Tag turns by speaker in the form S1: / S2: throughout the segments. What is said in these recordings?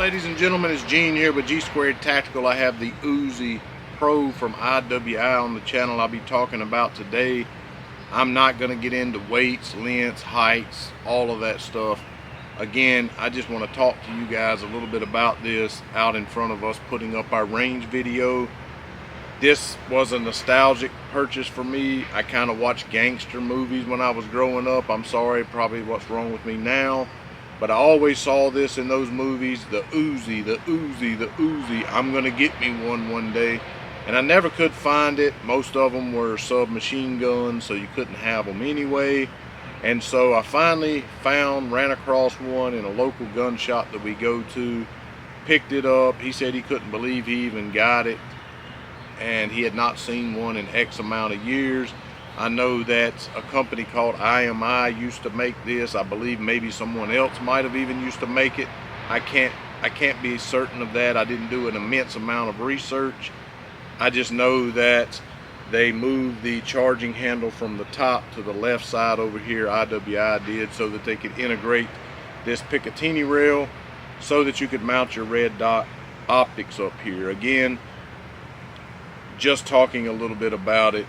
S1: Ladies and gentlemen, it's Gene here with G Squared Tactical. I have the Uzi Pro from IWI on the channel I'll be talking about today. I'm not going to get into weights, lengths, heights, all of that stuff. Again, I just want to talk to you guys a little bit about this out in front of us putting up our range video. This was a nostalgic purchase for me. I kind of watched gangster movies when I was growing up. I'm sorry, probably what's wrong with me now. But I always saw this in those movies, the Uzi, the Uzi, the Uzi. I'm going to get me one day. And I never could find it. Most of them were submachine guns, so you couldn't have them anyway. And so I finally ran across one in a local gun shop that we go to. Picked it up. He said he couldn't believe he even got it. And he had not seen one in X amount of years. I know that a company called IWI used to make this. I believe maybe someone else might have even used to make it. I can't be certain of that. I didn't do an immense amount of research. I just know that they moved the charging handle from the top to the left side over here. IWI did, so that they could integrate this Picatinny rail so that you could mount your red dot optics up here. Again, just talking a little bit about it,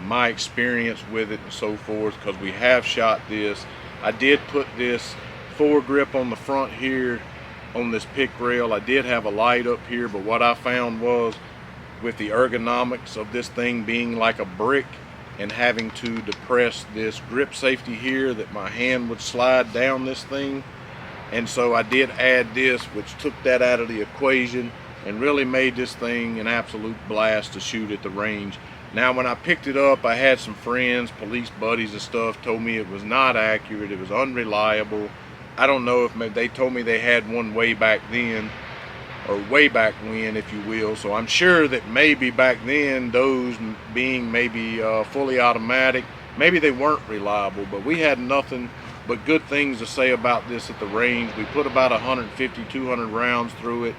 S1: my experience with it and so forth, because we have shot this. I did put this foregrip on the front here on this pick rail. I did have a light up here, but what I found was, with the ergonomics of this thing being like a brick and having to depress this grip safety here, that my hand would slide down this thing. And so I did add this, which took that out of the equation and really made this thing an absolute blast to shoot at the range. Now, when I picked it up, I had some friends, police buddies and stuff, told me it was not accurate, it was unreliable. I don't know if maybe they told me they had one way back then, or way back when, if you will. So I'm sure that maybe back then, those being maybe fully automatic, maybe they weren't reliable, but we had nothing but good things to say about this at the range. We put about 150, 200 rounds through it.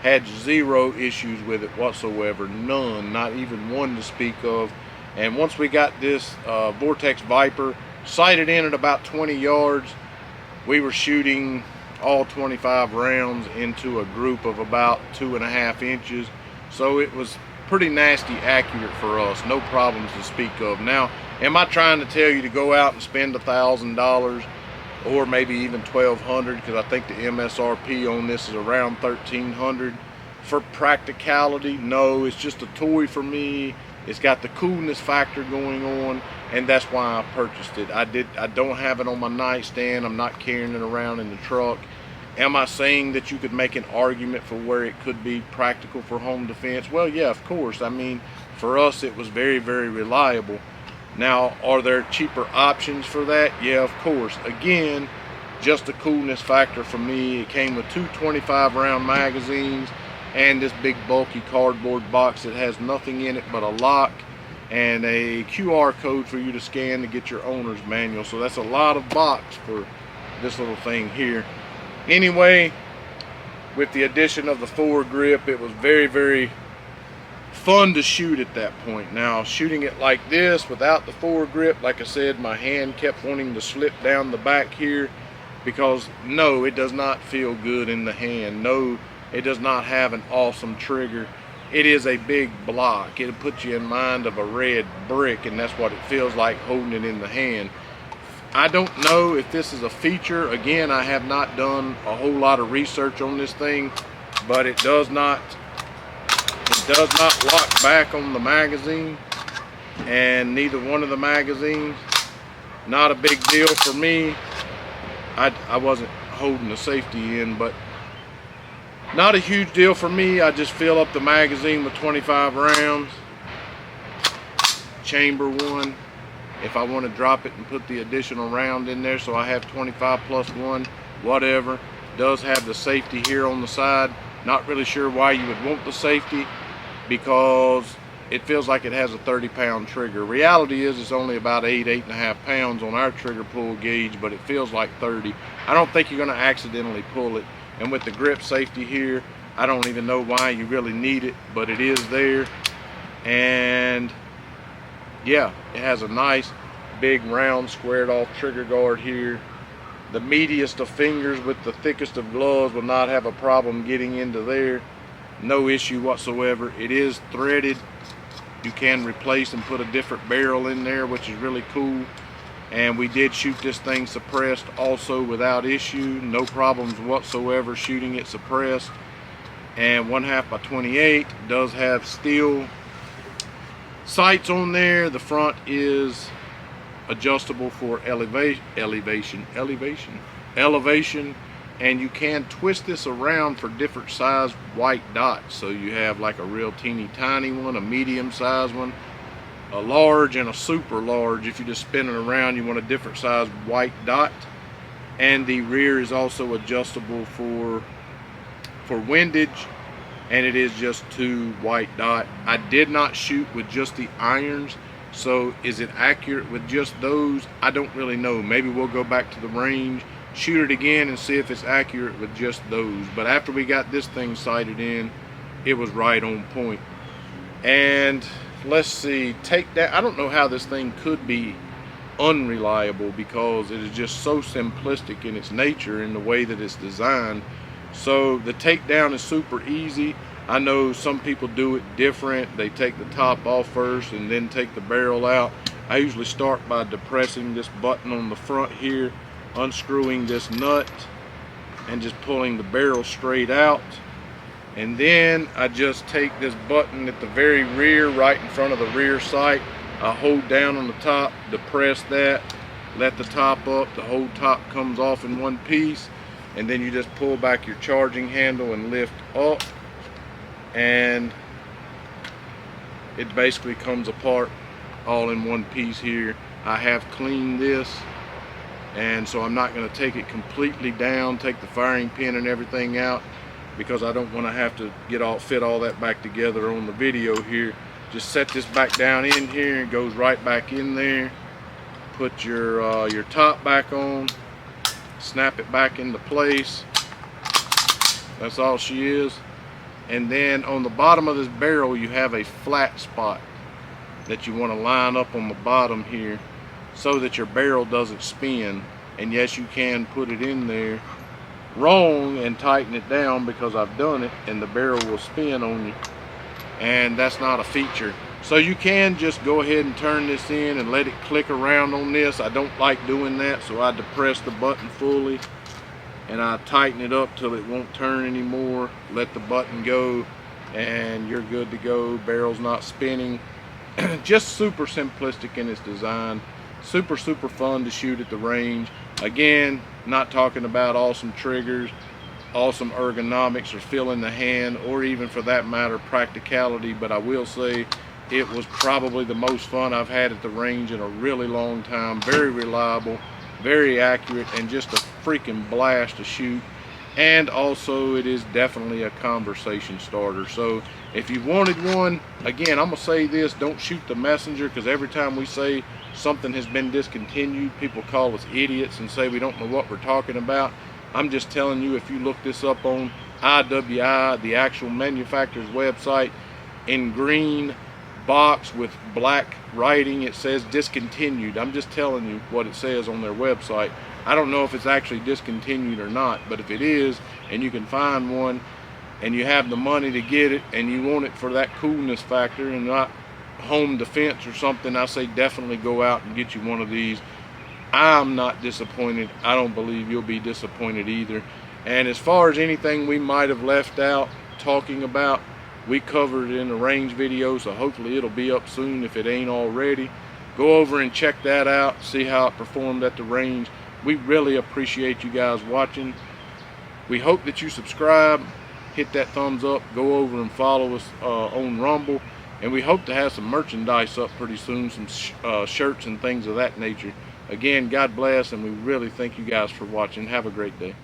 S1: Had zero issues with it whatsoever, none, not even one to speak of. And once we got this Vortex Viper sighted in at about 20 yards, we were shooting all 25 rounds into a group of about 2.5 inches. So it was pretty nasty accurate for us, no problems to speak of. Now, am I trying to tell you to go out and spend $1,000 or maybe even $1,200, because I think the MSRP on this is around $1,300 for practicality? No, it's just a toy for me. It's got the coolness factor going on, and that's why I purchased it. I don't have it on my nightstand. I'm not carrying it around in the truck. Am I saying that you could make an argument for where it could be practical for home defense? Well, yeah, of course. I mean, for us, it was very, very reliable. Now, are there cheaper options for that? Yeah, of course. Again, just a coolness factor for me. It came with two 25 round magazines and this big bulky cardboard box that has nothing in it but a lock and a QR code for you to scan to get your owner's manual. So that's a lot of box for this little thing here. Anyway, with the addition of the foregrip, it was very, very fun to shoot at that point. Now, shooting it like this without the foregrip, like I said, my hand kept wanting to slip down the back here, because no, it does not feel good in the hand. No, it does not have an awesome trigger. It is a big block. It'll put you in mind of a red brick, and that's what it feels like holding it in the hand. I don't know if this is a feature. Again, I have not done a whole lot of research on this thing, but it does not lock back on the magazine, and neither one of the magazines. Not a big deal for me. I wasn't holding the safety in, but not a huge deal for me. I just fill up the magazine with 25 rounds, chamber one, if I want to drop it and put the additional round in there, so I have 25 plus one, whatever. Does have the safety here on the side. Not really sure why you would want the safety, because it feels like it has a 30-pound trigger. Reality is it's only about 8.5 pounds on our trigger pull gauge, but it feels like 30. I don't think you're going to accidentally pull it. And with the grip safety here, I don't even know why you really need it, but it is there. And yeah, it has a nice big round squared off trigger guard here the meatiest of fingers with the thickest of gloves will not have a problem getting into there. No issue whatsoever. It is threaded. You can replace and put a different barrel in there, which is really cool. And we did shoot this thing suppressed also without issue. No problems whatsoever shooting it suppressed. And 1/2 by 28 does have steel sights on there. The front is adjustable for elevation, and you can twist this around for different size white dots. So you have like a real teeny tiny one, a medium size one, a large, and a super large. If you're just spinning around, you want a different size white dot. And the rear is also adjustable for windage, and it is just 2 white dot. I did not shoot with just the irons, so is it accurate with just those? I don't really know. Maybe we'll go back to the range, shoot it again, and see if it's accurate with just those. But after we got this thing sighted in, it was right on point. And let's see, takedown. I don't know how this thing could be unreliable, because it is just so simplistic in its nature in the way that it's designed. So the takedown is super easy. I know some people do it different. They take the top off first and then take the barrel out. I usually start by depressing this button on the front here, unscrewing this nut, and just pulling the barrel straight out. And then I just take this button at the very rear, right in front of the rear sight. I hold down on the top, depress that, let the top up, the whole top comes off in one piece, and then you just pull back your charging handle and lift up, and it basically comes apart all in one piece here. I have cleaned this, and so I'm not going to take it completely down, take the firing pin and everything out, because I don't want to have to fit all that back together on the video here. Just set this back down in here, and goes right back in there. Put your top back on, snap it back into place. That's all she is. And then on the bottom of this barrel, you have a flat spot that you want to line up on the bottom here, so that your barrel doesn't spin. And yes, you can put it in there wrong and tighten it down, because I've done it, and the barrel will spin on you, and that's not a feature. So you can just go ahead and turn this in and let it click around on this. I don't like doing that, so I depress the button fully and I tighten it up till it won't turn anymore. Let the button go and you're good to go. Barrel's not spinning. Just super simplistic in its design. Super fun to shoot at the range. Again, not talking about awesome triggers, awesome ergonomics, or feel in the hand, or even for that matter practicality, but I will say it was probably the most fun I've had at the range in a really long time. Very reliable, very accurate, and just a freaking blast to shoot. And also it is definitely a conversation starter. So if you wanted one, again, I'm gonna say this: don't shoot the messenger, because every time we say something has been discontinued, people call us idiots and say we don't know what we're talking about. I'm just telling you, if you look this up on IWI, the actual manufacturer's website, in green box with black writing, it says discontinued. I'm just telling you what it says on their website. I don't know if it's actually discontinued or not, but if it is, and you can find one, and you have the money to get it, and you want it for that coolness factor and not home defense or something, I say definitely go out and get you one of these. I'm not disappointed. I don't believe you'll be disappointed either. And as far as anything we might have left out talking about, we covered it in the range video, so hopefully it'll be up soon if it ain't already. Go over and check that out, see how it performed at the range. We really appreciate you guys watching. We hope that you subscribe, hit that thumbs up, go over and follow us on Rumble, and we hope to have some merchandise up pretty soon, some shirts and things of that nature. Again, God bless, and we really thank you guys for watching. Have a great day.